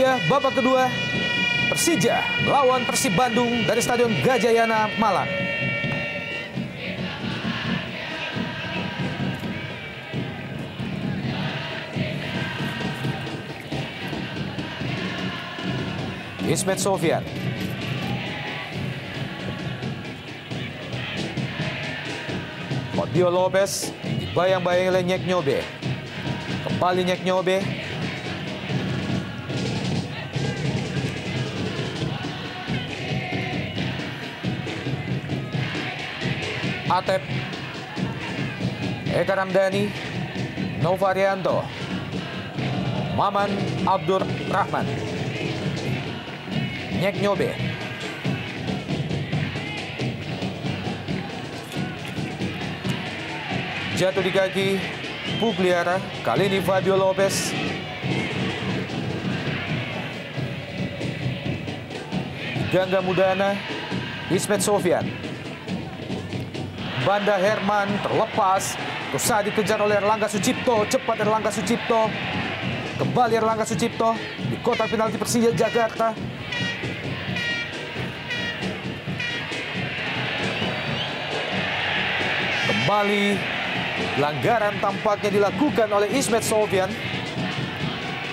dia babak kedua Persija melawan Persib Bandung dari Stadion Gajayana, Malang. Ismet Sofyan. Fabio Lopez dibayang-bayang oleh Nyek Nyobe. Kembali Nyek Nyobe. Atep. Eka Ramdhani. Novarianto. Maman Abdur Rahman. Nyek Nyobe. Jatuh di kaki Pugliara. Kali ini Fabio Lopez. Gangga Mudana. Ismet Sofyan. Banda Herman terlepas. Berusaha dikejar oleh Erlangga Sucipto. Cepat Erlangga Sucipto. Kembali Erlangga Sucipto di kotak penalti Persija Jakarta. Kembali pelanggaran tampaknya dilakukan oleh Ismet Sofyan.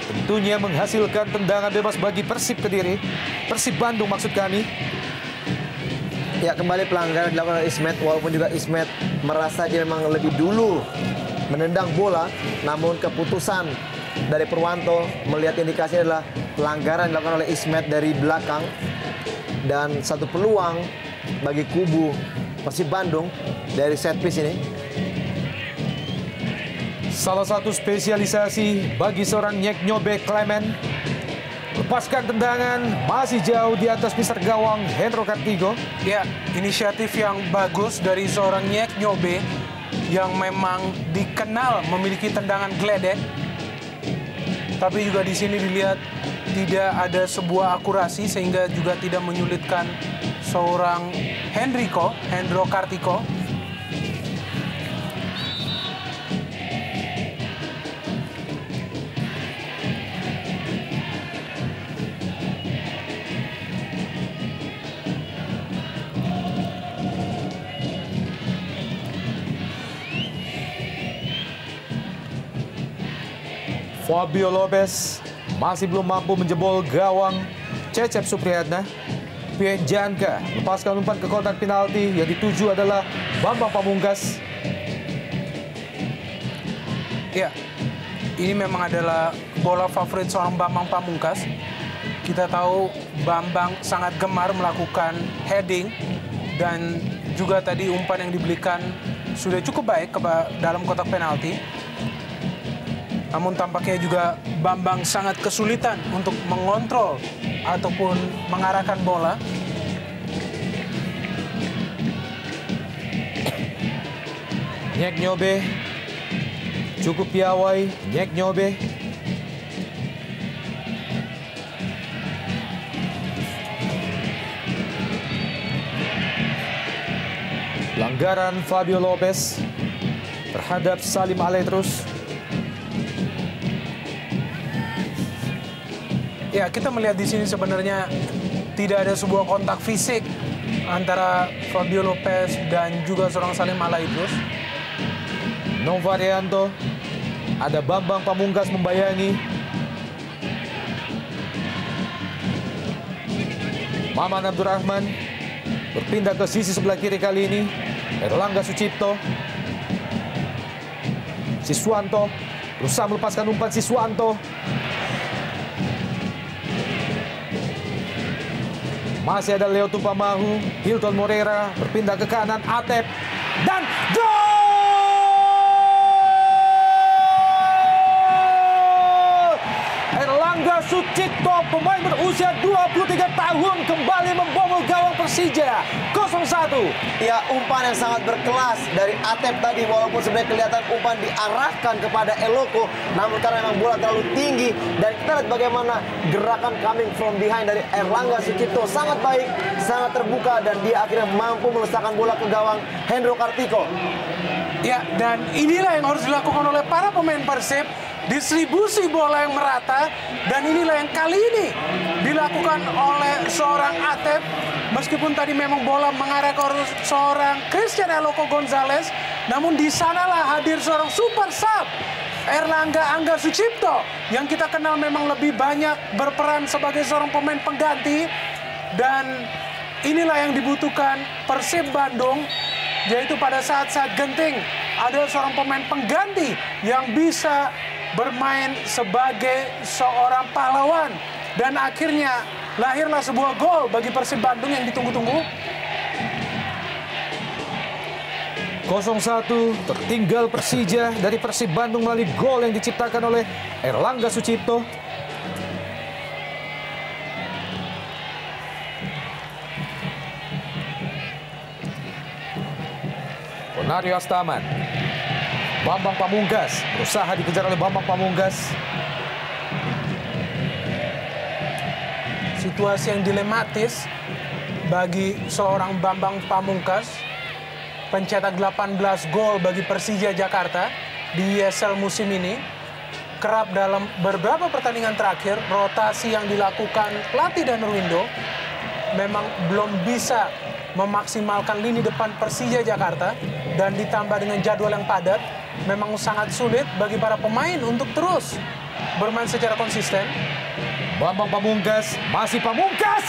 Tentunya menghasilkan tendangan bebas bagi Persib Kediri. Persib Bandung maksud kami. Ya, kembali pelanggaran dilakukan oleh Ismet, walaupun juga Ismet merasa dia memang lebih dulu menendang bola, namun keputusan dari Purwanto melihat indikasinya adalah pelanggaran dilakukan oleh Ismet dari belakang dan satu peluang bagi kubu Persib Bandung dari set piece ini. Salah satu spesialisasi bagi seorang Nyek Nyobe Clement. Lepaskan tendangan, masih jauh di atas mister gawang Hendro Kartiko. Ya, inisiatif yang bagus dari seorang Nyek Nyobe yang memang dikenal memiliki tendangan geledek. Tapi juga di sini dilihat tidak ada sebuah akurasi sehingga juga tidak menyulitkan seorang Hendro Kartiko. Fabio Lopez masih belum mampu menjebol gawang Cecep Supriyatna. Pien Janka lepaskan umpan ke kotak penalti, yang dituju adalah Bambang Pamungkas. Ya, ini memang adalah bola favorit seorang Bambang Pamungkas. Kita tahu Bambang sangat gemar melakukan heading dan juga tadi umpan yang diberikan sudah cukup baik ke dalam kotak penalti. Namun tampaknya juga Bambang sangat kesulitan untuk mengontrol ataupun mengarahkan bola. Nyek Nyobe cukup piawai. Nyek Nyobe pelanggaran Fabio Lopez terhadap Salim Aletrus. Ya, kita melihat di sini sebenarnya tidak ada sebuah kontak fisik antara Fabio Lopez dan juga seorang Salim Aletrus. Novarianto, ada Bambang Pamungkas membayangi. Maman Abdurrahman berpindah ke sisi sebelah kiri kali ini. Erlangga Sucipto. Siswanto berusaha melepaskan umpan Siswanto. Masih ada Leo Tupamahu, Hilton Moreira berpindah ke kanan, Atep, dan gol! Erlangga Sucipto, pemain berusia 23 tahun, kembali membobol gawang Persija. 0-1. Ya, umpan yang sangat berkelas dari Atep tadi, walaupun sebenarnya kelihatan umpan diarahkan kepada Eloko, namun karena memang bola terlalu tinggi, dan kita lihat bagaimana gerakan coming from behind dari Erlangga Sucipto sangat baik, sangat terbuka, dan dia akhirnya mampu melesakkan bola ke gawang Hendro Kartiko. Ya, dan inilah yang harus dilakukan oleh para pemain Persib distribusi bola yang merata, dan inilah yang kali ini dilakukan oleh seorang Atep. Meskipun tadi memang bola mengarah ke seorang Christian Eloko Gonzalez, namun di sanalah hadir seorang super sub, Erlangga Angga Sucipto, yang kita kenal memang lebih banyak berperan sebagai seorang pemain pengganti. Dan inilah yang dibutuhkan Persib Bandung, yaitu pada saat-saat genting ada seorang pemain pengganti yang bisa bermain sebagai seorang pahlawan. Dan akhirnya lahirlah sebuah gol bagi Persib Bandung yang ditunggu-tunggu. 0-1 tertinggal Persija dari Persib Bandung melalui gol yang diciptakan oleh Erlangga Sucipto. Ponario Astaman, Bambang Pamungkas, berusaha dikejar oleh Bambang Pamungkas. Situasi yang dilematis bagi seorang Bambang Pamungkas, pencetak 18 gol bagi Persija Jakarta di ESL musim ini. Kerap dalam beberapa pertandingan terakhir, rotasi yang dilakukan pelatih Dan Nurwindo memang belum bisa memaksimalkan lini depan Persija Jakarta, dan ditambah dengan jadwal yang padat, memang sangat sulit bagi para pemain untuk terus bermain secara konsisten. Bambang Pamungkas, masih Pamungkas,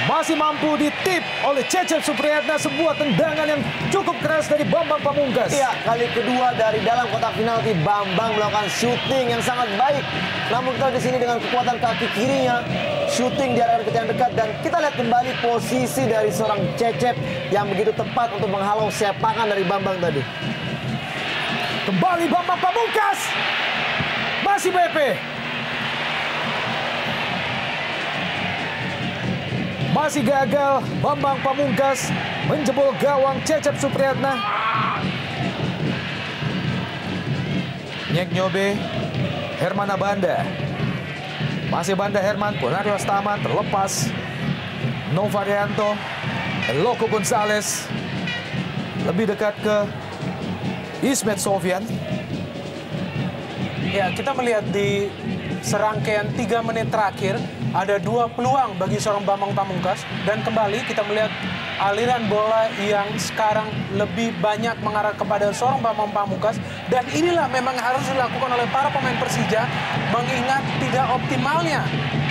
masih mampu ditip oleh Cecep Supriyatna. Sebuah tendangan yang cukup keras dari Bambang Pamungkas. Iya, kali kedua dari dalam kotak penalti Bambang melakukan syuting yang sangat baik. Namun kita di sini dengan kekuatan kaki kirinya, syuting di area yang dekat, dan kita lihat kembali posisi dari seorang Cecep yang begitu tepat untuk menghalau sepakan dari Bambang tadi. Kembali Bambang Pamungkas, masih BP. Masih gagal Bambang Pamungkas menjebol gawang Cecep Supriyatna. Nyek Nyobe, Herman Abanda. Masih Banda Herman, Ponario Astaman terlepas. Novarianto, Eloko Gonzalez. Lebih dekat ke Ismet Sofyan. Ya, kita melihat di serangkaian 3 menit terakhir ada 2 peluang bagi seorang Bambang Pamungkas, dan kembali kita melihat aliran bola yang sekarang lebih banyak mengarah kepada seorang Bambang Pamungkas, dan inilah memang harus dilakukan oleh para pemain Persija mengingat tidak optimalnya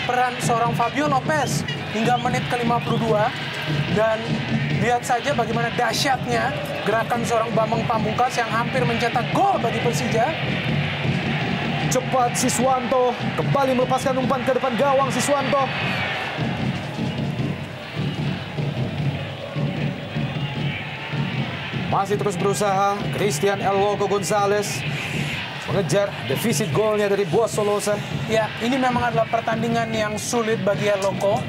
peran seorang Fabio Lopez hingga menit ke-52, dan lihat saja bagaimana dahsyatnya gerakan seorang Bambang Pamungkas yang hampir mencetak gol bagi Persija. Cepat Siswanto kembali melepaskan umpan ke depan gawang. Siswanto masih terus berusaha. Christian Eloko Gonzalez mengejar defisit golnya dari Boas Solosa. Ya, ini memang adalah pertandingan yang sulit bagi Eloko.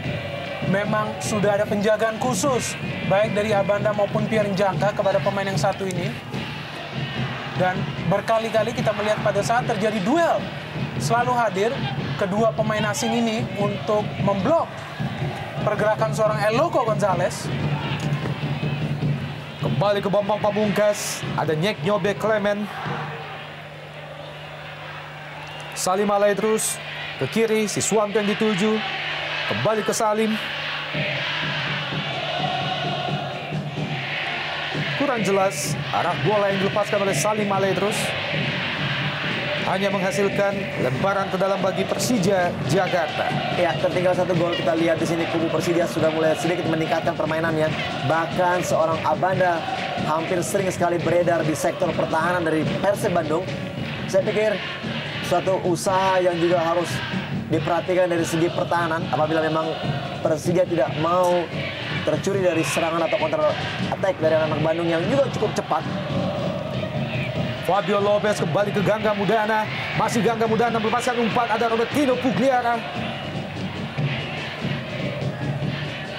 Memang sudah ada penjagaan khusus baik dari Abanda maupun Pierre Njangka kepada pemain yang satu ini. Dan berkali-kali kita melihat pada saat terjadi duel, selalu hadir kedua pemain asing ini untuk memblok pergerakan seorang Eloko Gonzalez. Kembali ke Bambang Pamungkas, ada Nyek Nyobe Clement. Salim Alaidrus ke kiri, Siswanto yang dituju. Kembali ke Salim. Kurang jelas arah bola yang dilepaskan oleh Salim Alaidrus. Hanya menghasilkan lemparan ke dalam bagi Persija Jakarta. Ya, tertinggal 1 gol. Kita lihat di sini kubu Persija sudah mulai sedikit meningkatkan permainannya. Bahkan seorang Abanda hampir sering sekali beredar di sektor pertahanan dari Persib Bandung. Saya pikir suatu usaha yang juga harus diperhatikan dari segi pertahanan apabila memang Persija tidak mau tercuri dari serangan atau counter attack dari anak Bandung yang juga cukup cepat. Fabio Lopez kembali ke Gangga Mudana. Masih Gangga Mudana melepaskan umpan. Ada Robertino Pugliara.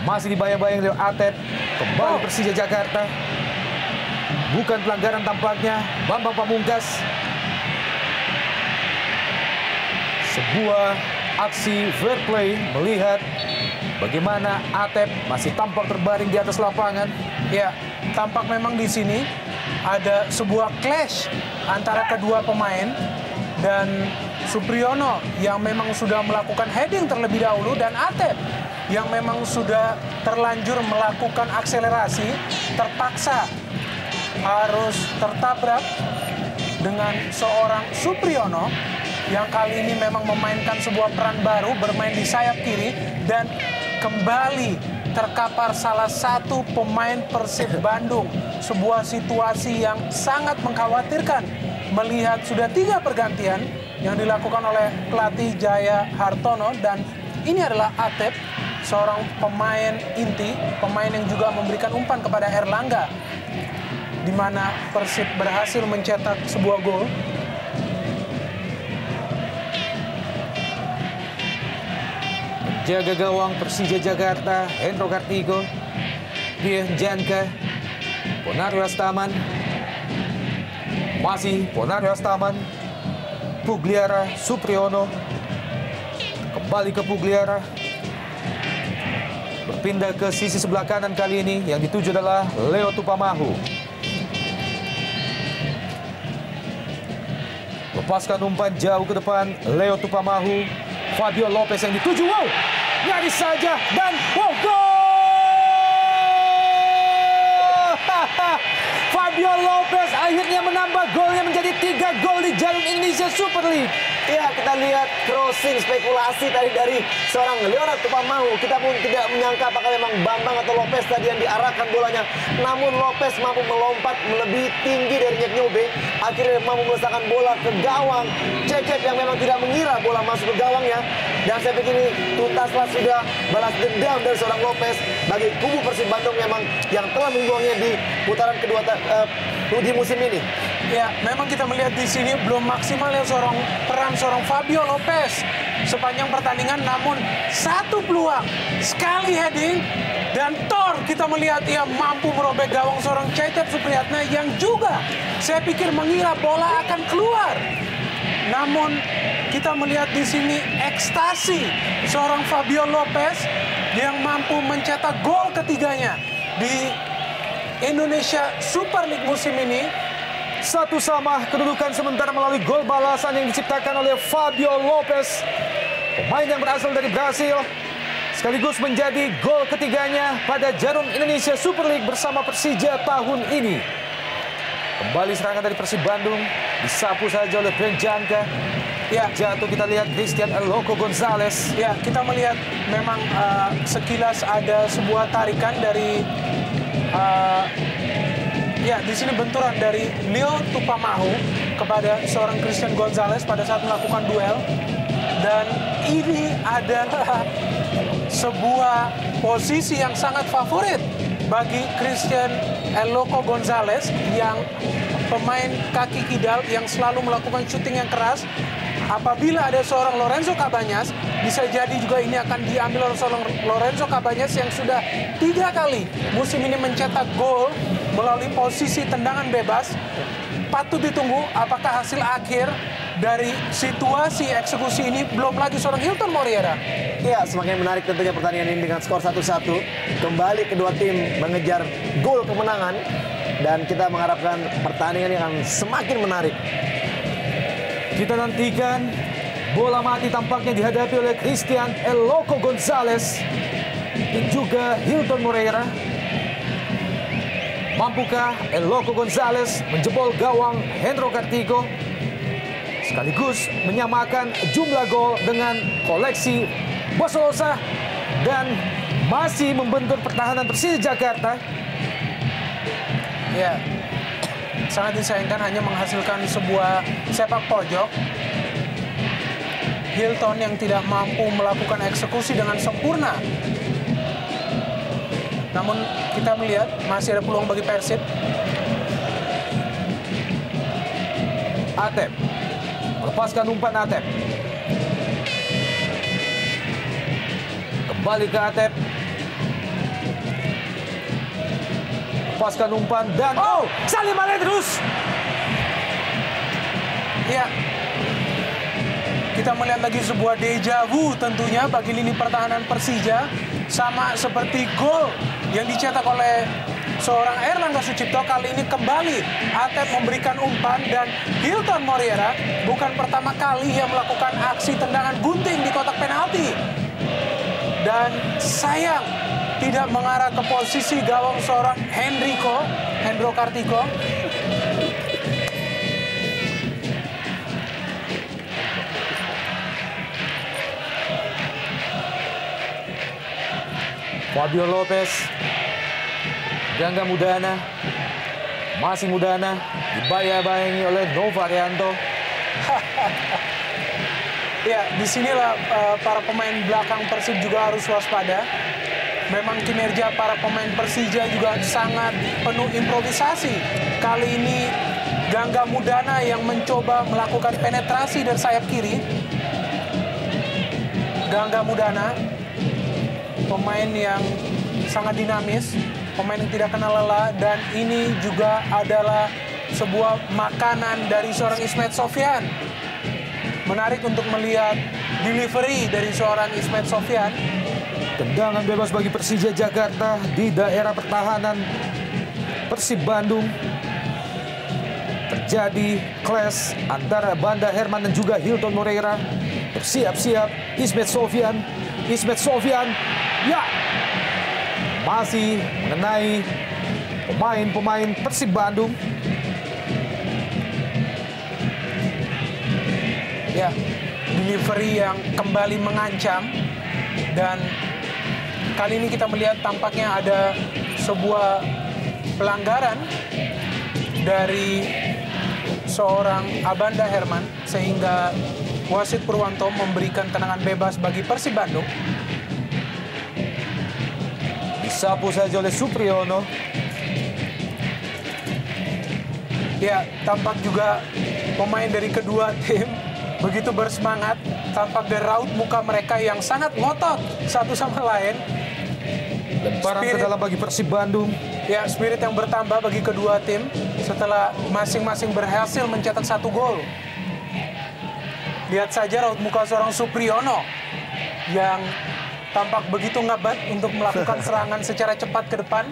Masih dibayang-bayang oleh Atep. Kembali Persija Jakarta. Bukan pelanggaran tampaknya. Bambang Pamungkas. Sebuah aksi fair play melihat bagaimana Atep masih tampak terbaring di atas lapangan. Ya, tampak memang di sini ada sebuah clash antara kedua pemain, dan Supriyono yang memang sudah melakukan heading terlebih dahulu, dan Atep yang memang sudah terlanjur melakukan akselerasi terpaksa harus tertabrak dengan seorang Supriyono yang kali ini memang memainkan sebuah peran baru, bermain di sayap kiri, dan kembali terkapar salah satu pemain Persib Bandung. Sebuah situasi yang sangat mengkhawatirkan melihat sudah 3 pergantian yang dilakukan oleh pelatih Jaya Hartono, dan ini adalah Atep, seorang pemain inti, pemain yang juga memberikan umpan kepada Erlangga, di mana Persib berhasil mencetak sebuah gol. Jaga gawang Persija Jakarta, Hendro Kartiko, Pierre Janka, Ponario Astaman, masih Ponario Astaman, Pugliara, Supriyono, kembali ke Pugliara, berpindah ke sisi sebelah kanan kali ini, yang dituju adalah Leo Tupamahu. Lepaskan umpan jauh ke depan, Leo Tupamahu, Fabio Lopez yang dituju, wow, nyaris saja, dan wow, gol! Fabio Lopez akhirnya menambah golnya menjadi 3 gol di Jarum Indonesia Super League. Ya, kita lihat crossing spekulasi tadi dari seorang Leonard Tupamahu. Kita pun tidak menyangka apakah memang Bambang atau Lopez tadi yang diarahkan bolanya. Namun Lopez mampu melompat lebih tinggi dari Nyobe. Akhirnya mampu melesakkan bola ke gawang Cecep yang memang tidak mengira bola masuk ke gawangnya. Dan saya pikir ini tuntaslah sudah balas dendam dari seorang Lopez bagi kubu Persib Bandung memang yang telah membuangnya di putaran kedua di musim ini. Ya, memang kita melihat di sini belum maksimal ya peran seorang Fabio Lopez sepanjang pertandingan, namun satu peluang, sekali heading, dan kita melihat ia mampu merobek gawang seorang Cecep Supriyatna yang juga saya pikir mengira bola akan keluar. Namun kita melihat di sini ekstasi seorang Fabio Lopez yang mampu mencetak gol ketiganya di Indonesia Super League musim ini. 1-1 kedudukan sementara melalui gol balasan yang diciptakan oleh Fabio Lopez, pemain yang berasal dari Brasil, sekaligus menjadi gol ketiganya pada Jarum Indonesia Super League bersama Persija tahun ini. Kembali serangan dari Persib Bandung, disapu saja oleh Ben Janka. Ya, jatuh kita lihat Christian El Loco Gonzalez. Ya, kita melihat memang sekilas ada sebuah tarikan dari ya, di sini benturan dari Leo Tupamahu kepada seorang Christian Gonzalez pada saat melakukan duel. Dan ini adalah sebuah posisi yang sangat favorit bagi Christian El Loco Gonzalez yang pemain kaki kidal yang selalu melakukan syuting yang keras. Apabila ada seorang Lorenzo Cabañas, bisa jadi juga ini akan diambil oleh seorang Lorenzo Cabañas yang sudah 3 kali musim ini mencetak gol melalui posisi tendangan bebas. Patut ditunggu apakah hasil akhir dari situasi eksekusi ini. Belum lagi seorang Hilton Moriera. Ya, semakin menarik tentunya pertandingan ini dengan skor 1-1. Kembali kedua tim mengejar gol kemenangan, dan kita mengharapkan pertandingan yang akan semakin menarik. Kita nantikan bola mati tampaknya dihadapi oleh Christian El Loco Gonzalez dan juga Hilton Moreira. Mampukah El Loco Gonzalez menjebol gawang Hendro Kartiko sekaligus menyamakan jumlah gol dengan koleksi Bosolosa dan masih membentur pertahanan Persija Jakarta? Ya, sangat disayangkan hanya menghasilkan sebuah sepak pojok. Hilton yang tidak mampu melakukan eksekusi dengan sempurna. Namun kita melihat masih ada peluang bagi Persib. Atep melepaskan umpan Atep. Kembali ke Atep. Lepaskan umpan dan Salim Aledrus. Ya, kita melihat lagi sebuah deja vu tentunya bagi lini pertahanan Persija, sama seperti gol yang dicetak oleh seorang Erlangga Sucipto. Kali ini kembali Atep memberikan umpan dan Hilton Moreira bukan pertama kali yang melakukan aksi tendangan gunting di kotak penalti. Dan sayang tidak mengarah ke posisi gawang seorang Hendro Kartiko. Fabio Lopez, Gangga Mudana, masih Mudana, dibayang-bayangi oleh Nova Arianto. Ya, disinilah para pemain belakang Persib juga harus waspada. Memang kinerja para pemain Persija juga sangat penuh improvisasi. Kali ini Gangga Mudana yang mencoba melakukan penetrasi dari sayap kiri. Gangga Mudana, pemain yang sangat dinamis, pemain yang tidak kenal lelah, dan ini juga adalah sebuah makanan dari seorang Ismet Sofyan. Menarik untuk melihat delivery dari seorang Ismet Sofyan. Tendangan bebas bagi Persija Jakarta di daerah pertahanan Persib Bandung. Terjadi clash antara Banda Herman dan juga Hilton Moreira. Bersiap-siap Ismet Sofyan. Ismet Sofyan, ya, masih mengenai pemain-pemain Persib Bandung. Ya, delivery yang kembali mengancam, dan kali ini kita melihat tampaknya ada sebuah pelanggaran dari seorang Abanda Herman sehingga wasit Purwanto memberikan tendangan bebas bagi Persib Bandung. Disapu saja oleh Supriyono. Ya, tampak juga pemain dari kedua tim begitu bersemangat. Tampak dari raut muka mereka yang sangat ngotot satu sama lain. Lemparan ke dalam bagi Persib Bandung. Ya, spirit yang bertambah bagi kedua tim setelah masing-masing berhasil mencetak 1 gol. Lihat saja raut muka seorang Supriyono yang tampak begitu ngebat untuk melakukan serangan secara cepat ke depan.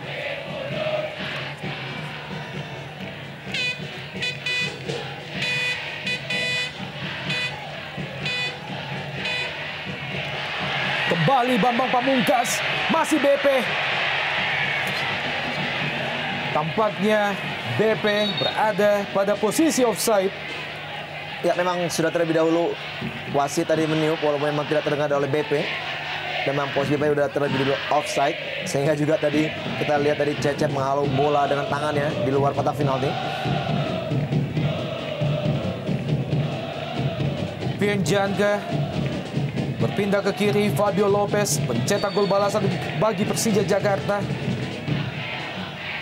Kembali Bambang Pamungkas, masih BP. Tampaknya BP berada pada posisi offside. Ya, memang sudah terlebih dahulu wasit tadi meniup walaupun memang tidak terdengar oleh BP. Memang posisi BP sudah terlebih dahulu offside, sehingga juga tadi kita lihat tadi Cecep menghalau bola dengan tangannya di luar kotak penalti. Pienjanka berpindah ke kiri. Fabio Lopez pencetak gol balasan bagi Persija Jakarta.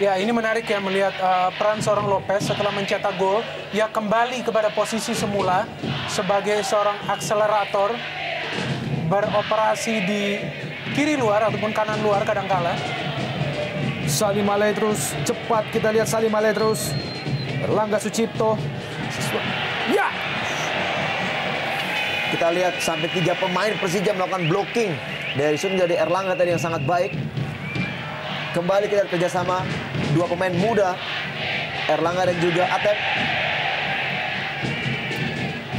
Ya, ini menarik ya melihat peran seorang Lopez setelah mencetak gol. Ia kembali kepada posisi semula sebagai seorang akselerator, beroperasi di kiri luar ataupun kanan luar kadangkala. Salim Aledrus, cepat kita lihat Salim Aledrus. Erlangga Sucipto. Ya! Kita lihat sampai 3 pemain Persija melakukan blocking. Dari situ menjadi Erlangga tadi yang sangat baik. Kembali kita kerjasama 2 pemain muda, Erlangga dan juga Atep.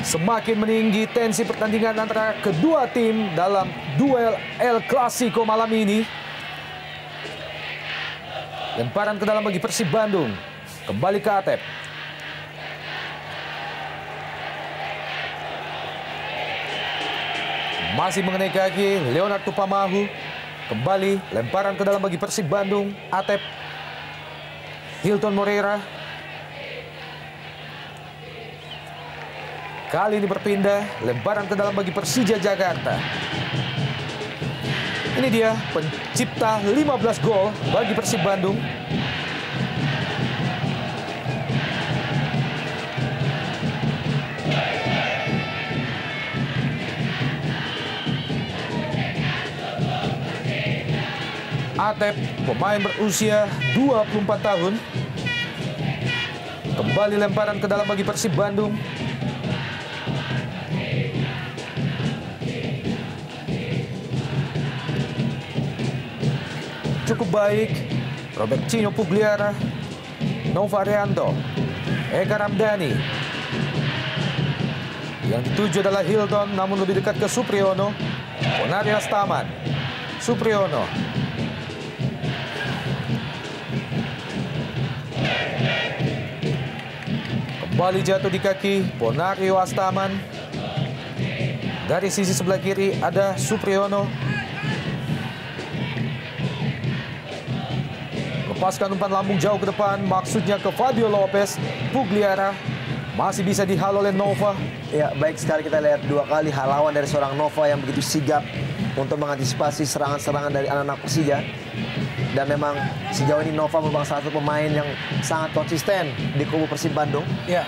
Semakin meninggi tensi pertandingan antara kedua tim dalam duel El Clasico malam ini. Lemparan ke dalam bagi Persib Bandung. Kembali ke Atep. Masih mengenai kaki Leonard Tupamahu. Kembali lemparan ke dalam bagi Persib Bandung. Atep. Hilton Moreira. Kali ini berpindah, lemparan ke dalam bagi Persija Jakarta. Ini dia pencipta 15 gol bagi Persib Bandung. Atep, pemain berusia 24 tahun. Kembali lemparan ke dalam bagi Persib Bandung. Cukup baik Robertinho Pugliara, Nova Arianto, Eka Ramdhani. Yang dituju adalah Hilton, namun lebih dekat ke Supriyono. Ponario Astaman, Supriyono. Kembali jatuh di kaki Ponario Astaman. Dari sisi sebelah kiri ada Supriyono. Lepaskan umpan lambung jauh ke depan, maksudnya ke Fabio Lopez. Pugliara masih bisa dihalau oleh Nova. Ya, baik sekali kita lihat dua kali halauan dari seorang Nova yang begitu sigap untuk mengantisipasi serangan-serangan dari anak-anak Persija. Dan memang sejauh ini Nova merupakan salah satu pemain yang sangat konsisten di kubu Persib Bandung. Ya,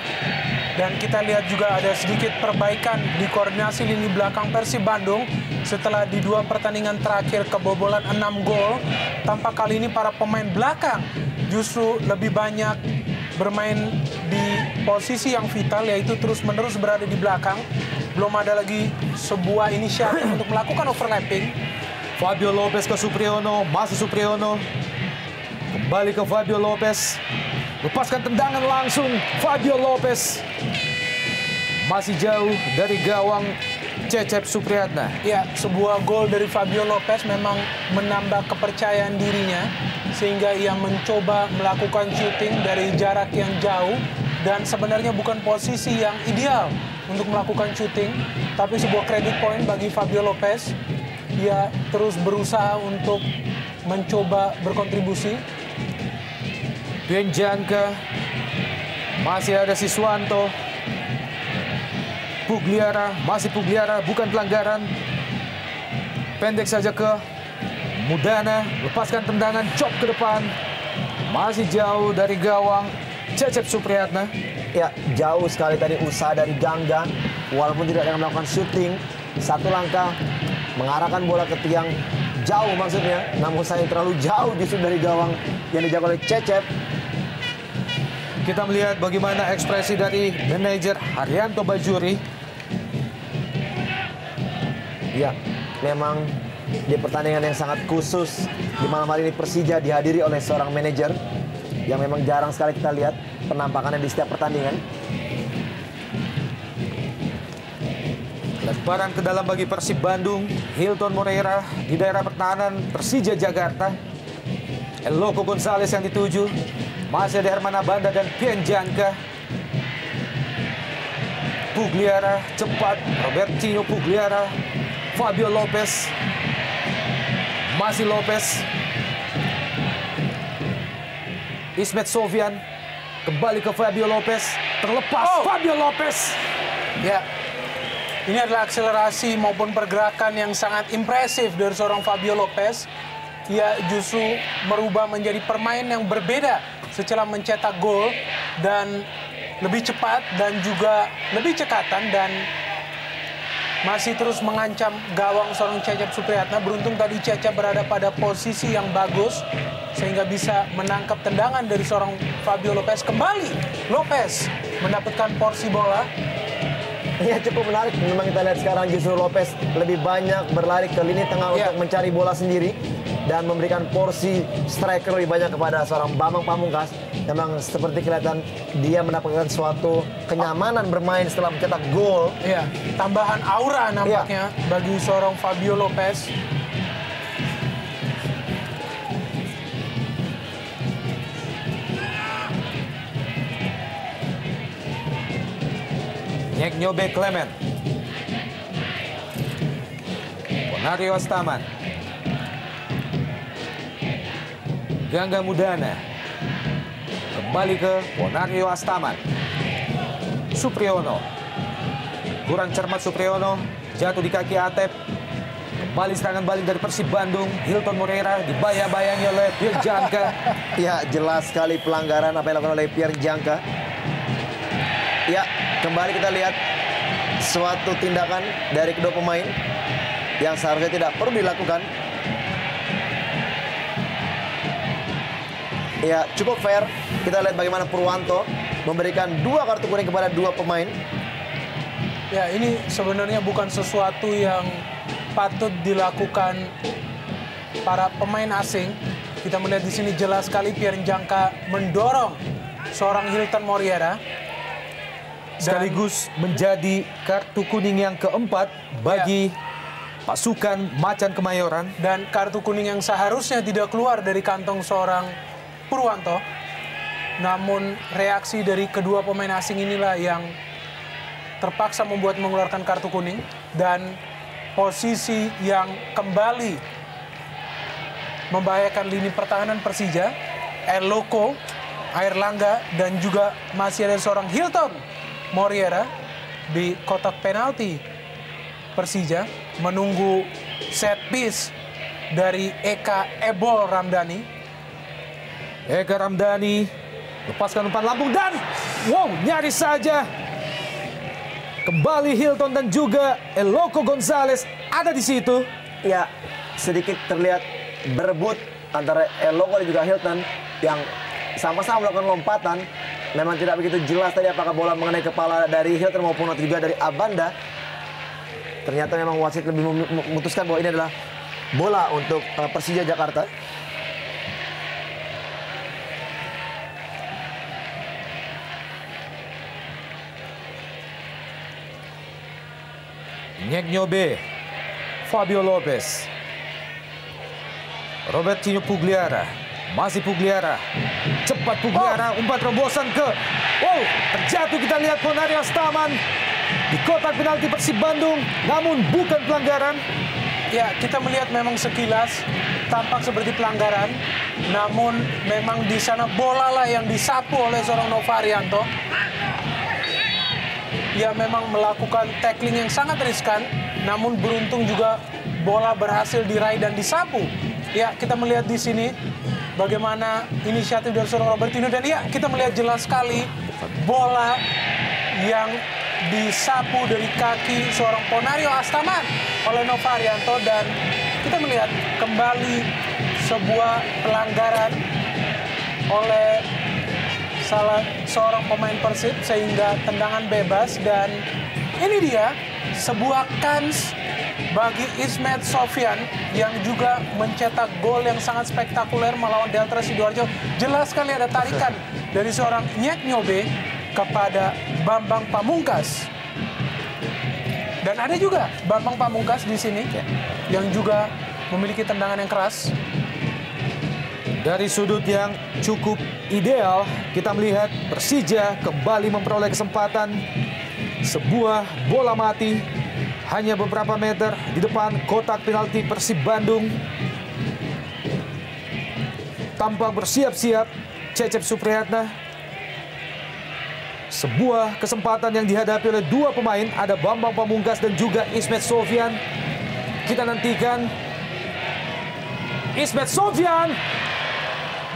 dan kita lihat juga ada sedikit perbaikan di koordinasi lini belakang Persib Bandung setelah di 2 pertandingan terakhir kebobolan 6 gol. Tampak kali ini para pemain belakang justru lebih banyak bermain di posisi yang vital, yaitu terus-menerus berada di belakang. Belum ada lagi sebuah inisiatif untuk melakukan overlapping. Fabio Lopez ke Supriyono, masih Supriyono. Kembali ke Fabio Lopez. Lepaskan tendangan langsung Fabio Lopez. Masih jauh dari gawang Cecep Supriyatna. Ya, sebuah gol dari Fabio Lopez memang menambah kepercayaan dirinya sehingga ia mencoba melakukan syuting dari jarak yang jauh dan sebenarnya bukan posisi yang ideal untuk melakukan syuting, tapi sebuah credit point bagi Fabio Lopez. Ia terus berusaha untuk mencoba berkontribusi. Pian Janka, masih ada Siswanto. Pugliara, masih Pugliara, bukan pelanggaran. Pendek saja ke Mudana, lepaskan tendangan, chop ke depan. Masih jauh dari gawang Cecep Supriyatna. Ya, jauh sekali tadi usaha dari Gangga. Walaupun tidak ada melakukan syuting, satu langkah mengarahkan bola ke tiang jauh maksudnya. Namun sayang terlalu jauh justru dari gawang yang dijaga oleh Cecep. Kita melihat bagaimana ekspresi dari manajer Haryanto Bajuri. Ya, memang di pertandingan yang sangat khusus di malam hari ini Persija dihadiri oleh seorang manajer yang memang jarang sekali kita lihat penampakannya di setiap pertandingan. Lemparan ke dalam bagi Persib Bandung. Hilton Moreira di daerah pertahanan Persija Jakarta. Eloko Gonzalez yang dituju. Masih ada Herman Abanda dan Pian Janka. Pugliara cepat. Robertinho Pugliara. Fabio Lopez. Masih Lopez. Ismet Sofyan. Kembali ke Fabio Lopez. Terlepas Fabio Lopez. Ya, ini adalah akselerasi maupun pergerakan yang sangat impresif dari seorang Fabio Lopez. Ia justru merubah menjadi permain yang berbeda setelah mencetak gol dan lebih cepat dan juga lebih cekatan dan masih terus mengancam gawang seorang Cecep Supriyatna. Beruntung tadi Cecep berada pada posisi yang bagus sehingga bisa menangkap tendangan dari seorang Fabio Lopez. Kembali Lopez mendapatkan porsi bola. Ya, cukup menarik. Memang kita lihat sekarang justru Lopez lebih banyak berlari ke lini tengah untuk mencari bola sendiri dan memberikan porsi striker lebih banyak kepada seorang Bambang Pamungkas. Memang seperti kelihatan dia mendapatkan suatu kenyamanan bermain setelah mencetak gol. Ya, tambahan aura nampaknya bagi seorang Fabio Lopez. Nyek Nyobe Clement. Ponario Astaman. Gangga Mudana. Kembali ke Ponario Astaman. Supriyono. Kurang cermat Supriyono. Jatuh di kaki Atep. Kembali serangan balik dari Persib Bandung. Hilton Moreira dibayang-bayangi oleh Pian Janka. Ya, jelas sekali pelanggaran apa yang dilakukan oleh Pian Janka. Ya, kembali kita lihat suatu tindakan dari kedua pemain yang seharusnya tidak perlu dilakukan. Ya, cukup fair. Kita lihat bagaimana Purwanto memberikan 2 kartu kuning kepada 2 pemain. Ya, ini sebenarnya bukan sesuatu yang patut dilakukan para pemain asing. Kita melihat di sini jelas sekali Pierre Njangka mendorong seorang Hilton Moriera. Sekaligus menjadi kartu kuning yang keempat bagi pasukan Macan Kemayoran. Dan kartu kuning yang seharusnya tidak keluar dari kantong seorang Purwanto. Namun reaksi dari kedua pemain asing inilah yang terpaksa membuat mengeluarkan kartu kuning. Dan posisi yang kembali membahayakan lini pertahanan Persija, Eloko, Airlangga, dan juga masih ada seorang Hilton Moriera di kotak penalti Persija menunggu set piece dari Eka Ebol Ramdhani. Eka Ramdhani lepaskan umpan lambung dan wow, nyaris saja kembali Hilton dan juga Eloko Gonzalez ada di situ. Ya, sedikit terlihat berebut antara Eloko dan juga Hilton yang sama-sama melakukan lompatan. Memang tidak begitu jelas tadi apakah bola mengenai kepala dari Hilton maupun juga dari Abanda. Ternyata memang wasit lebih memutuskan bahwa ini adalah bola untuk Persija Jakarta. Nyek Nyobe, Fabio Lopez, Robertinho Pugliara, masih Pugliara, cepat Pugliara, umpan terobosan ke, wow, terjatuh kita lihat Ponario Astaman di kotak penalti Persib Bandung, namun bukan pelanggaran. Ya, kita melihat memang sekilas tampak seperti pelanggaran, namun memang di sana bola lah yang disapu oleh seorang Nova Arianto. Ia memang melakukan tackling yang sangat riskan, namun beruntung juga bola berhasil diraih dan disapu. Ya, kita melihat di sini bagaimana inisiatif dari seorang Robertinho, dan ya, kita melihat jelas sekali bola yang disapu dari kaki seorang Ponario Astaman oleh Nova Arianto, dan kita melihat kembali sebuah pelanggaran oleh salah seorang pemain Persib sehingga tendangan bebas. Dan ini dia sebuah kans bagi Ismet Sofyan yang juga mencetak gol yang sangat spektakuler melawan Delta Sidoarjo. Jelas sekali ada tarikan dari seorang Nyek Nyobe kepada Bambang Pamungkas. Dan ada juga Bambang Pamungkas di sini yang juga memiliki tendangan yang keras. Dari sudut yang cukup ideal, kita melihat Persija kembali memperoleh kesempatan. Sebuah bola mati hanya beberapa meter di depan kotak penalti Persib Bandung. Tampak bersiap-siap Cecep Supriyatna. Sebuah kesempatan yang dihadapi oleh dua pemain, ada Bambang Pamungkas dan juga Ismet Sofyan. Kita nantikan Ismet Sofyan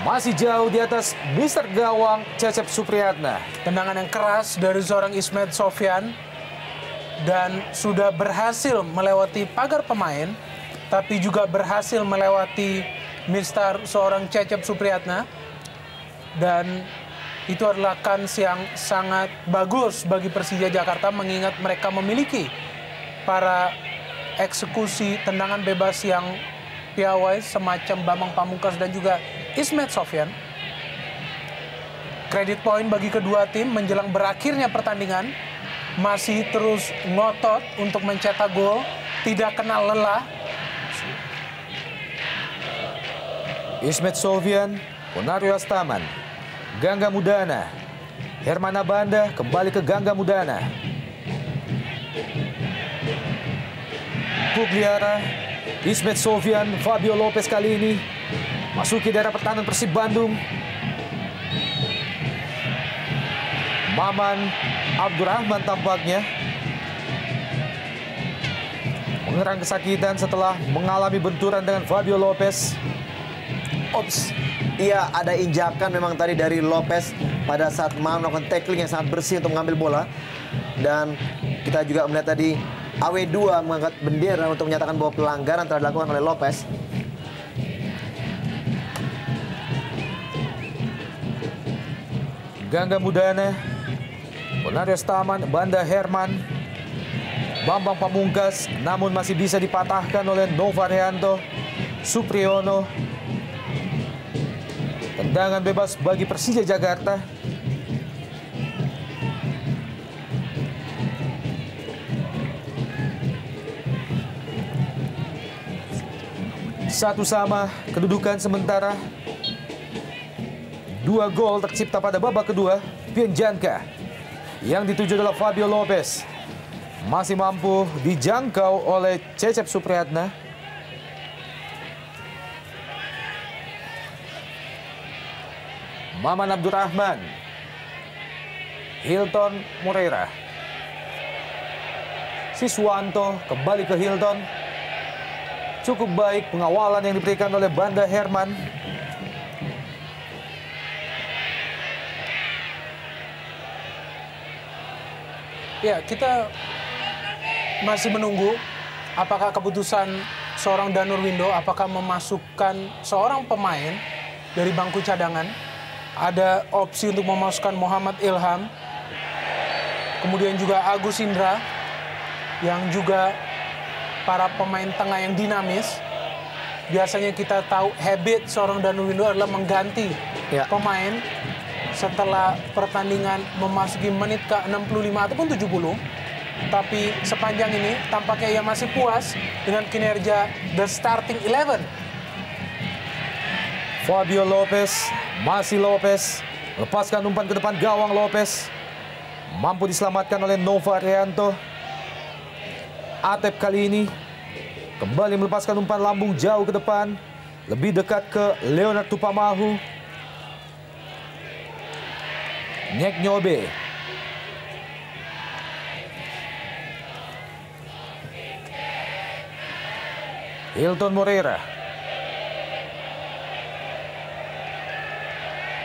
masih jauh di atas Mister Gawang Cecep Supriyatna. Tendangan yang keras dari seorang Ismet Sofyan dan sudah berhasil melewati pagar pemain, tapi juga berhasil melewati Mister seorang Cecep Supriyatna. Dan itu adalah kans yang sangat bagus bagi Persija Jakarta mengingat mereka memiliki para eksekusi tendangan bebas yang piawai semacam Bambang Pamungkas dan juga Ismet Sofyan. Kredit poin bagi kedua tim menjelang berakhirnya pertandingan. Masih terus ngotot untuk mencetak gol, tidak kenal lelah. Ismet Sofyan, Ponario Astaman, Gangga Mudana, Herman Abanda kembali ke Gangga Mudana. Pugliara, Ismet Sofyan, Fabio Lopez kali ini masuki daerah pertahanan Persib Bandung. Maman Abdurrahman tampaknya mengerang kesakitan setelah mengalami benturan dengan Fabio Lopez. Ops, iya ada injakan memang tadi dari Lopez pada saat melakukan tackling yang sangat bersih untuk mengambil bola. Dan kita juga melihat tadi AW2 mengangkat bendera untuk menyatakan bahwa pelanggaran telah dilakukan oleh Lopez. Gangga Mudana, Ponario Astaman, Banda Herman, Bambang Pamungkas, namun masih bisa dipatahkan oleh Nova Arianto, Supriyono. Tendangan bebas bagi Persija Jakarta. Satu sama, kedudukan sementara. 2 gol tercipta pada babak kedua. Pienjanka yang dituju adalah Fabio Lopez. Masih mampu dijangkau oleh Cecep Supriyatna. Maman Abdurrahman. Hilton Moreira. Siswanto kembali ke Hilton. Cukup baik pengawalan yang diberikan oleh Banda Herman. Ya, kita masih menunggu apakah keputusan seorang Danur Windo apakah memasukkan seorang pemain dari bangku cadangan. Ada opsi untuk memasukkan Muhammad Ilham, kemudian juga Agus Indra, yang juga para pemain tengah yang dinamis. Biasanya kita tahu habit seorang Danur Windo adalah mengganti pemain setelah pertandingan memasuki menit ke-65 ataupun 70. Tapi sepanjang ini tampaknya ia masih puas dengan kinerja the starting 11. Fabio Lopez, masih Lopez, lepaskan umpan ke depan gawang Lopez. Mampu diselamatkan oleh Nova Arianto. Atep kali ini kembali melepaskan umpan lambung jauh ke depan. Lebih dekat ke Leonard Tupamahu. Nyek Nyobe. Hilton Moreira.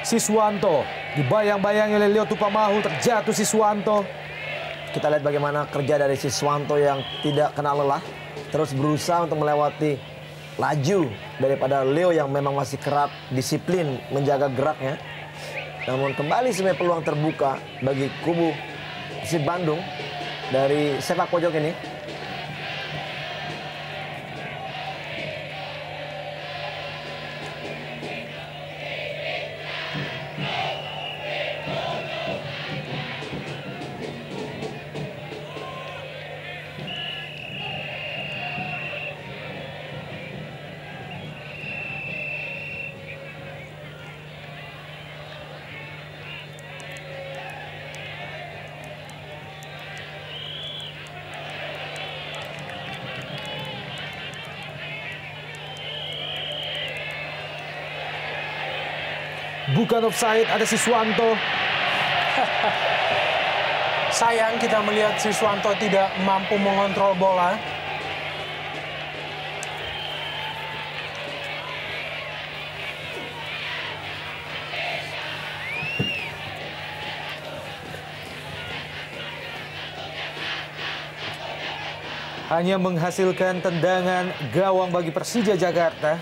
Siswanto dibayang-bayangi oleh Leo Tupamahu, terjatuh Siswanto. Kita lihat bagaimana kerja dari Siswanto yang tidak kenal lelah, terus berusaha untuk melewati laju daripada Leo yang memang masih kerap disiplin menjaga geraknya. Namun kembali sebenarnya peluang terbuka bagi kubu Persib Bandung dari sepak pojok ini. Bukan offside, ada Siswanto. Sayang kita melihat Siswanto tidak mampu mengontrol bola. Hanya menghasilkan tendangan gawang bagi Persija Jakarta.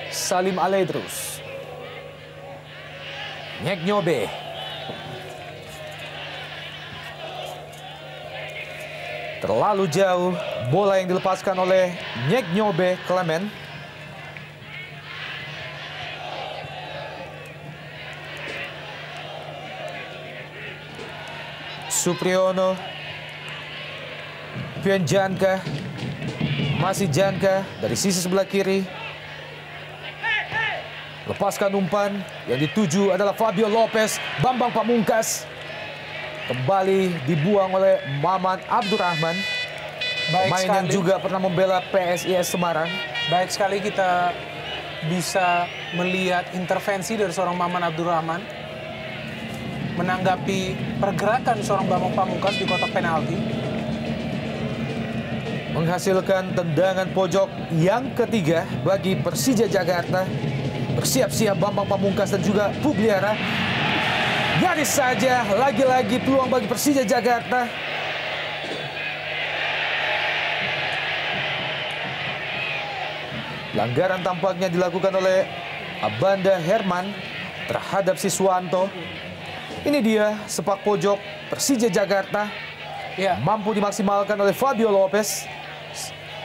Salim Aledrus. Nyek Nyobe. Terlalu jauh bola yang dilepaskan oleh Nyek Nyobe Clement. Supriyono. Pienjanka. Masih Janka dari sisi sebelah kiri. Lepaskan umpan, yang dituju adalah Fabio Lopez. Bambang Pamungkas kembali dibuang oleh Maman Abdurrahman. Pemain yang juga pernah membela PSIS Semarang. Baik sekali kita bisa melihat intervensi dari seorang Maman Abdurrahman menanggapi pergerakan seorang Bambang Pamungkas di kotak penalti. Menghasilkan tendangan pojok yang ketiga bagi Persija Jakarta. Bersiap-siap Bambang Pamungkas dan juga Pugliara. Nyaris saja, lagi-lagi peluang bagi Persija Jakarta. Pelanggaran tampaknya dilakukan oleh Banda Herman terhadap Siswanto. Ini dia sepak pojok Persija Jakarta. Ya. Mampu dimaksimalkan oleh Fabio Lopez.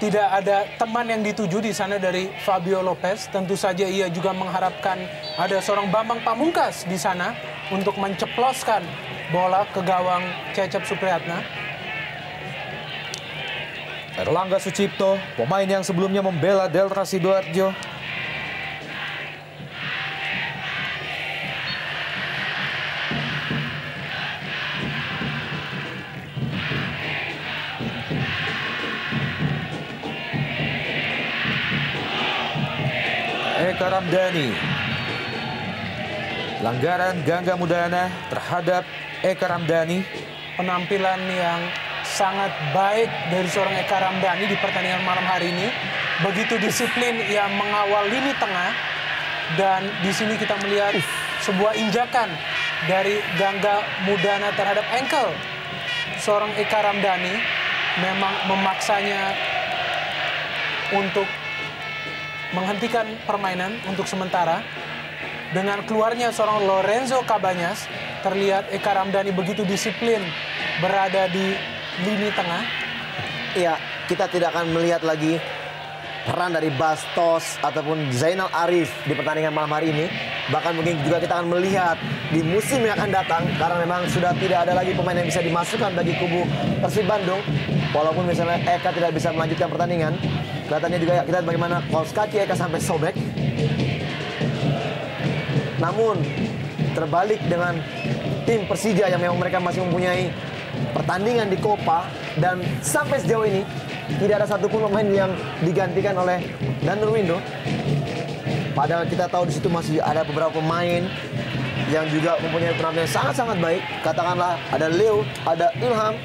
tidak ada teman yang dituju di sana dari Fabio Lopez. Tentu saja ia juga mengharapkan ada seorang Bambang Pamungkas di sana untuk menceploskan bola ke gawang Cecep Supriyatna. Erlangga Sucipto, pemain yang sebelumnya membela Delta Sidoarjo. Eka Ramdhani. Pelanggaran Gangga Mudana terhadap Eka Ramdhani. Penampilan yang sangat baik dari seorang Eka Ramdhani di pertandingan malam hari ini. Begitu disiplin ia mengawal lini tengah. Dan di sini kita melihat sebuah injakan dari Gangga Mudana terhadap ankle seorang Eka Ramdhani. Memang memaksanya untuk menghentikan permainan untuk sementara. Dengan keluarnya seorang Lorenzo Cabañas, terlihat Eka Ramdhani begitu disiplin berada di lini tengah. Iya, kita tidak akan melihat lagi peran dari Bastos ataupun Zainal Arif di pertandingan malam hari ini. Bahkan mungkin juga kita akan melihat di musim yang akan datang, karena memang sudah tidak ada lagi pemain yang bisa dimasukkan bagi kubu Persib Bandung. Walaupun misalnya Eka tidak bisa melanjutkan pertandingan, kelihatannya juga kita lihat bagaimana kaos kaki Eka sampai sobek. Namun terbalik dengan tim Persija yang memang mereka masih mempunyai pertandingan di Copa, dan sampai sejauh ini tidak ada satupun pemain yang digantikan oleh Danur Window. Padahal kita tahu di situ masih ada beberapa pemain yang juga mempunyai penampilan sangat-sangat baik. Katakanlah ada Leo, ada Ilham.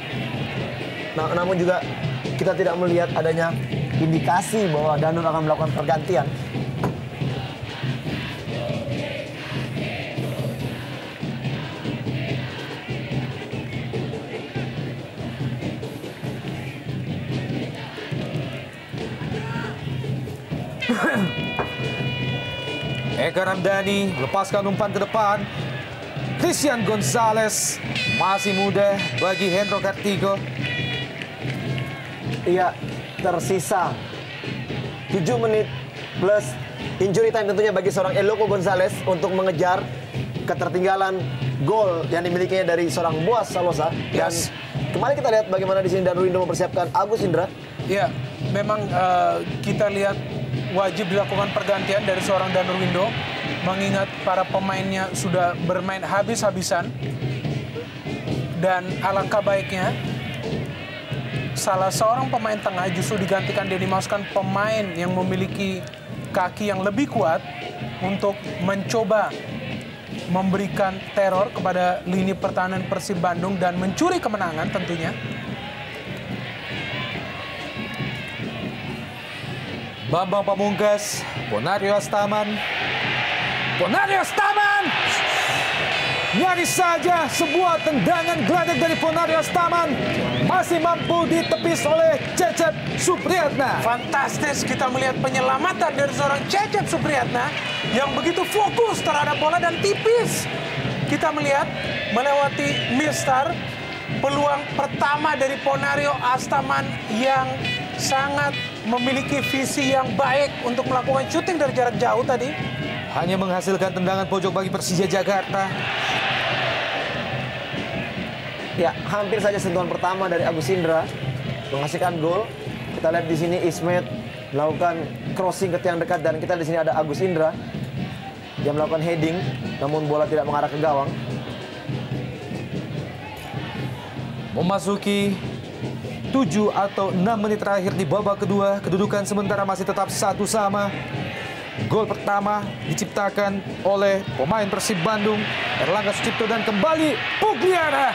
Namun juga kita tidak melihat adanya indikasi bahwa Danur akan melakukan pergantian. Eka Ramdhani melepaskan umpan ke depan. Christian Gonzalez masih muda bagi Hendro Kartiko. Iya, tersisa 7 menit plus injury time tentunya bagi seorang Eloko Gonzalez untuk mengejar ketertinggalan gol yang dimilikinya dari seorang Boas Salosa. Dan kemarin kita lihat bagaimana di sini Danur Window mempersiapkan Agus Indra. Ya, memang kita lihat wajib dilakukan pergantian dari seorang Danur Window, mengingat para pemainnya sudah bermain habis-habisan. Dan alangkah baiknya salah seorang pemain tengah justru digantikan dan dimasukkan pemain yang memiliki kaki yang lebih kuat untuk mencoba memberikan teror kepada lini pertahanan Persib Bandung dan mencuri kemenangan tentunya. Bambang Pamungkas, Ponario Astaman. Ponario Astaman! Nyaris saja sebuah tendangan geladak dari Ponario Astaman masih mampu ditepis oleh Cecep Supriyatna. Fantastis kita melihat penyelamatan dari seorang Cecep Supriyatna yang begitu fokus terhadap bola dan tipis. Kita melihat melewati Mistar, peluang pertama dari Ponario Astaman yang sangat memiliki visi yang baik untuk melakukan syuting dari jarak jauh tadi. Hanya menghasilkan tendangan pojok bagi Persija Jakarta. Ya, hampir saja sentuhan pertama dari Agus Indra menghasilkan gol. Kita lihat di sini Ismet melakukan crossing ke tiang dekat, dan kita di sini ada Agus Indra yang melakukan heading, namun bola tidak mengarah ke gawang. Memasuki 7 atau 6 menit terakhir di babak kedua, kedudukan sementara masih tetap 1-1. Gol pertama diciptakan oleh pemain Persib Bandung, Erlangga Sucipto, dan kembali Pugliara.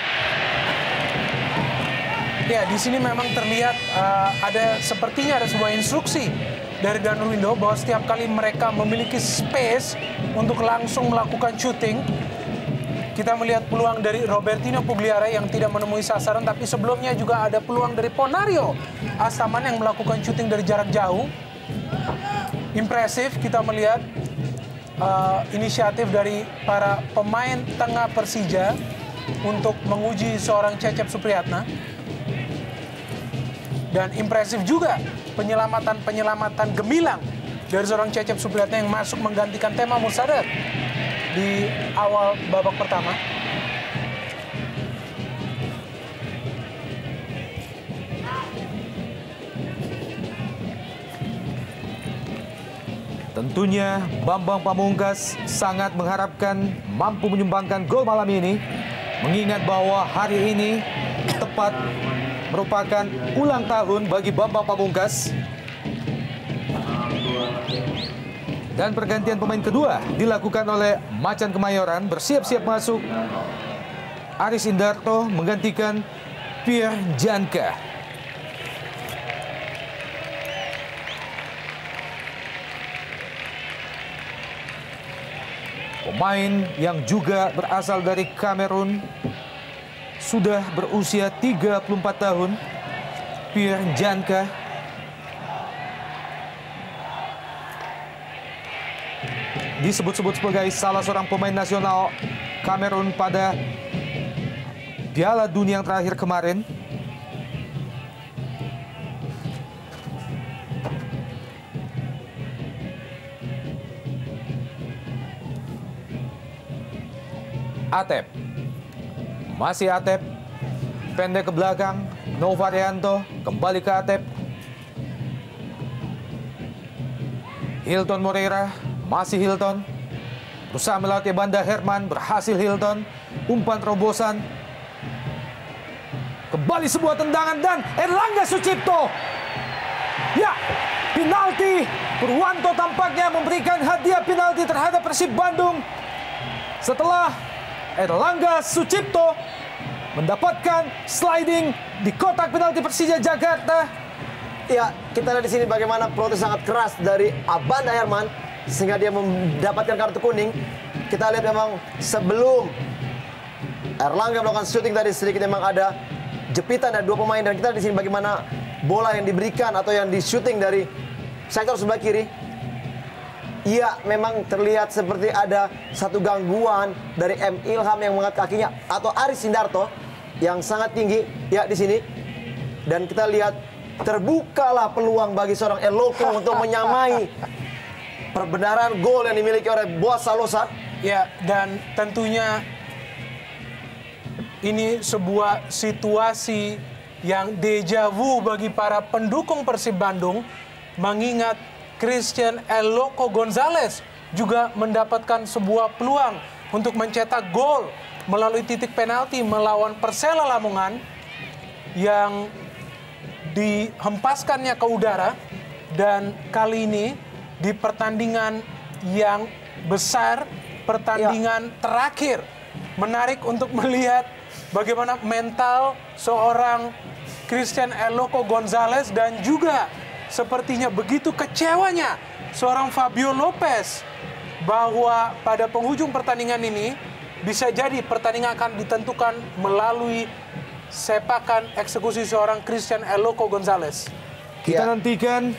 Ya, di sini memang terlihat sepertinya ada sebuah instruksi dari Danur Window bahwa setiap kali mereka memiliki space untuk langsung melakukan shooting. Kita melihat peluang dari Robertino Pugliara yang tidak menemui sasaran, tapi sebelumnya juga ada peluang dari Ponario Astaman yang melakukan shooting dari jarak jauh. Impresif kita melihat inisiatif dari para pemain tengah Persija untuk menguji seorang Cecep Supriyatna. Dan impresif juga penyelamatan gemilang dari seorang Cecep Supriyatna yang masuk menggantikan Tema Mursadat di awal babak pertama. Tentunya Bambang Pamungkas sangat mengharapkan mampu menyumbangkan gol malam ini, mengingat bahwa hari ini tepat merupakan ulang tahun bagi Bambang Pamungkas. Dan pergantian pemain kedua dilakukan oleh Macan Kemayoran, bersiap-siap masuk Aris Indarto menggantikan Pierre Janka. Pemain yang juga berasal dari Kamerun, sudah berusia 34 tahun, Pierre Janka. Disebut-sebut sebagai salah seorang pemain nasional Kamerun pada Piala Dunia yang terakhir kemarin. Atep, masih Atep, pendek ke belakang, Novarianto, kembali ke Atep. Hilton Moreira, masih Hilton, berusaha melatih Banda Herman, berhasil Hilton, umpan terobosan. Kembali sebuah tendangan dan Erlangga Sucipto. Ya, penalti. Purwanto tampaknya memberikan hadiah penalti terhadap Persib Bandung setelah Erlangga Sucipto mendapatkan sliding di kotak penalti Persija Jakarta. Ya, kita lihat di sini bagaimana protes sangat keras dari Banda Herman sehingga dia mendapatkan kartu kuning. Kita lihat memang sebelum Erlangga melakukan shooting tadi sedikit memang ada jepitan dari dua pemain, dan kita lihat di sini bagaimana bola yang diberikan atau yang di shooting dari sektor sebelah kiri. Iya, memang terlihat seperti ada satu gangguan dari M. Ilham yang mengangkat kakinya, atau Aris Indarto yang sangat tinggi ya di sini. Dan kita lihat terbukalah peluang bagi seorang Eloko untuk menyamai perbenaran gol yang dimiliki oleh Boas Salosa. Ya, dan tentunya ini sebuah situasi yang deja vu bagi para pendukung Persib Bandung, mengingat Christian Eloko Gonzalez juga mendapatkan sebuah peluang untuk mencetak gol melalui titik penalti melawan Persela Lamongan yang dihempaskannya ke udara. Dan kali ini di pertandingan yang besar, pertandingan terakhir, menarik untuk melihat bagaimana mental seorang Christian Eloko Gonzalez dan juga sepertinya begitu kecewanya seorang Fabio Lopez bahwa pada penghujung pertandingan ini bisa jadi pertandingan akan ditentukan melalui sepakan eksekusi seorang Christian Eloko Gonzalez. Kita nantikan,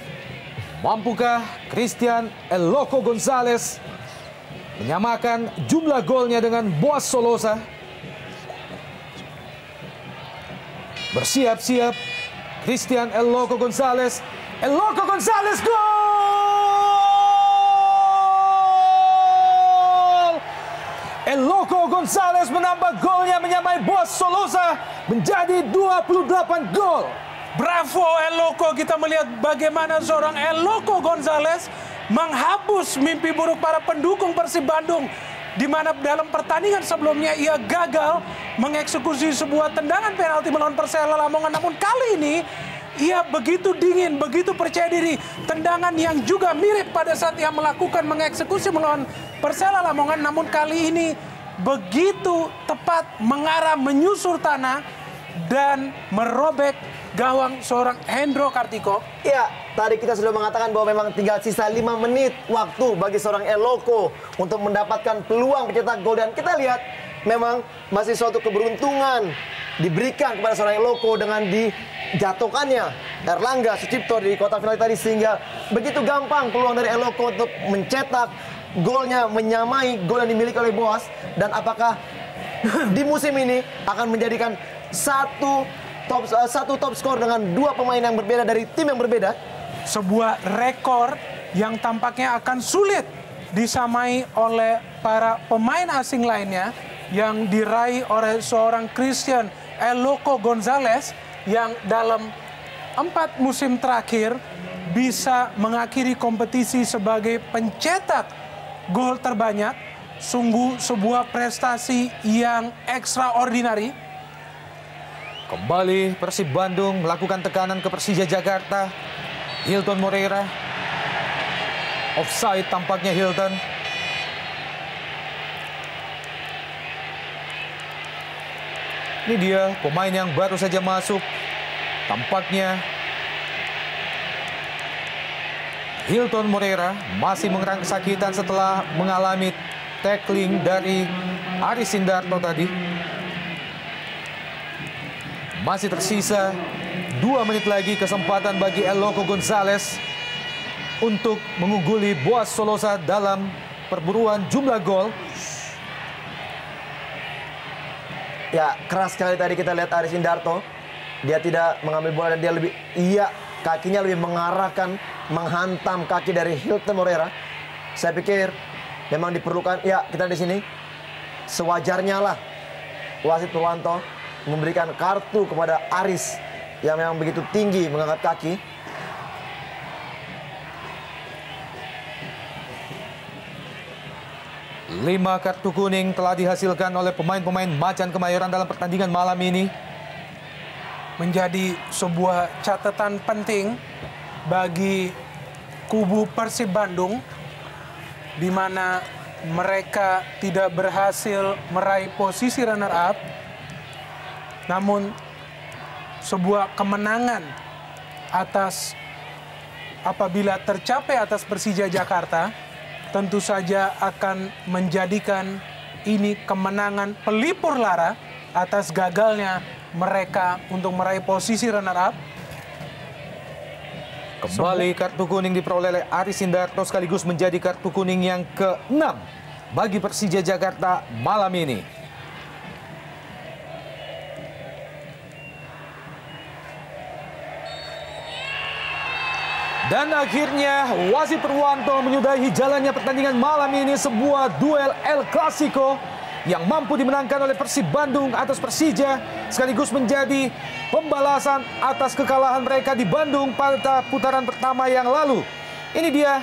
mampukah Christian Eloko Gonzalez menyamakan jumlah golnya dengan Boas Solosa? Bersiap-siap Christian Eloko Gonzalez. Eloko Gonzalez, gol! Eloko Gonzalez menambah golnya, menyamai Boas Solosa menjadi 28 gol. Bravo Eloko, kita melihat bagaimana seorang Eloko Gonzalez menghapus mimpi buruk para pendukung Persib Bandung, di mana dalam pertandingan sebelumnya ia gagal mengeksekusi sebuah tendangan penalti melawan Persela Lamongan. Namun kali ini ia begitu dingin, begitu percaya diri. Tendangan yang juga mirip pada saat ia melakukan mengeksekusi melawan Persela Lamongan, namun kali ini begitu tepat mengarah menyusur tanah dan merobek gawang seorang Hendro Kartiko. Ya, tadi kita sudah mengatakan bahwa memang tinggal sisa 5 menit waktu bagi seorang Eloko untuk mendapatkan peluang mencetak gol, dan kita lihat memang masih suatu keberuntungan diberikan kepada seorang Eloko dengan dijatuhkannya Erlangga Sucipto di kotak penalti tadi, sehingga begitu gampang peluang dari Eloko untuk mencetak golnya, menyamai gol yang dimiliki oleh Boas. Dan apakah di musim ini akan menjadikan satu top skor dengan dua pemain yang berbeda dari tim yang berbeda? sebuah rekor yang tampaknya akan sulit disamai oleh para pemain asing lainnya yang diraih oleh seorang Christian El Loco Gonzalez yang dalam 4 musim terakhir bisa mengakhiri kompetisi sebagai pencetak gol terbanyak. Sungguh sebuah prestasi yang ekstraordinari. Kembali Persib Bandung melakukan tekanan ke Persija Jakarta. Hilton Moreira. Offside tampaknya Hilton. Ini dia pemain yang baru saja masuk. Tampaknya Hilton Moreira masih mengerang kesakitan setelah mengalami tackling dari Aris Sindarto tadi. Masih tersisa 2 menit lagi kesempatan bagi El Loco Gonzalez untuk mengungguli Boas Solosa dalam perburuan jumlah gol. Ya, keras sekali tadi kita lihat Aris Sindarto. Dia tidak mengambil bola dan dia kakinya lebih mengarahkan, menghantam kaki dari Hilton Moreira. Saya pikir memang diperlukan, ya kita di sini sewajarnya lah wasit Purwanto memberikan kartu kepada Aris yang memang begitu tinggi mengangkat kaki. Lima kartu kuning telah dihasilkan oleh pemain-pemain Macan Kemayoran dalam pertandingan malam ini. Menjadi sebuah catatan penting bagi kubu Persib Bandung, di mana mereka tidak berhasil meraih posisi runner-up, namun sebuah kemenangan apabila tercapai atas Persija Jakarta, tentu saja akan menjadikan ini kemenangan pelipur lara atas gagalnya mereka untuk meraih posisi runner-up. Kembali kartu kuning diperoleh oleh Aris Sindarto sekaligus menjadi kartu kuning yang ke-6 bagi Persija Jakarta malam ini. Dan akhirnya wasit Purwanto menyudahi jalannya pertandingan malam ini, sebuah duel El Clasico yang mampu dimenangkan oleh Persib Bandung atas Persija sekaligus menjadi pembalasan atas kekalahan mereka di Bandung pada putaran pertama yang lalu. Ini dia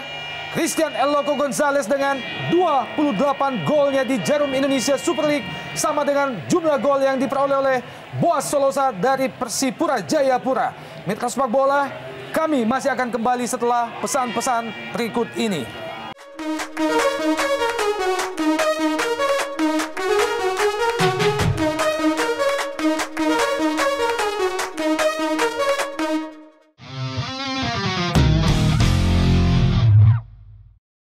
Christian El Loco Gonzalez dengan 28 golnya di Jarum Indonesia Super League, sama dengan jumlah gol yang diperoleh oleh Boas Solosa dari Persipura Jayapura. Mitra Sepak Bola, kami masih akan kembali setelah pesan-pesan berikut ini.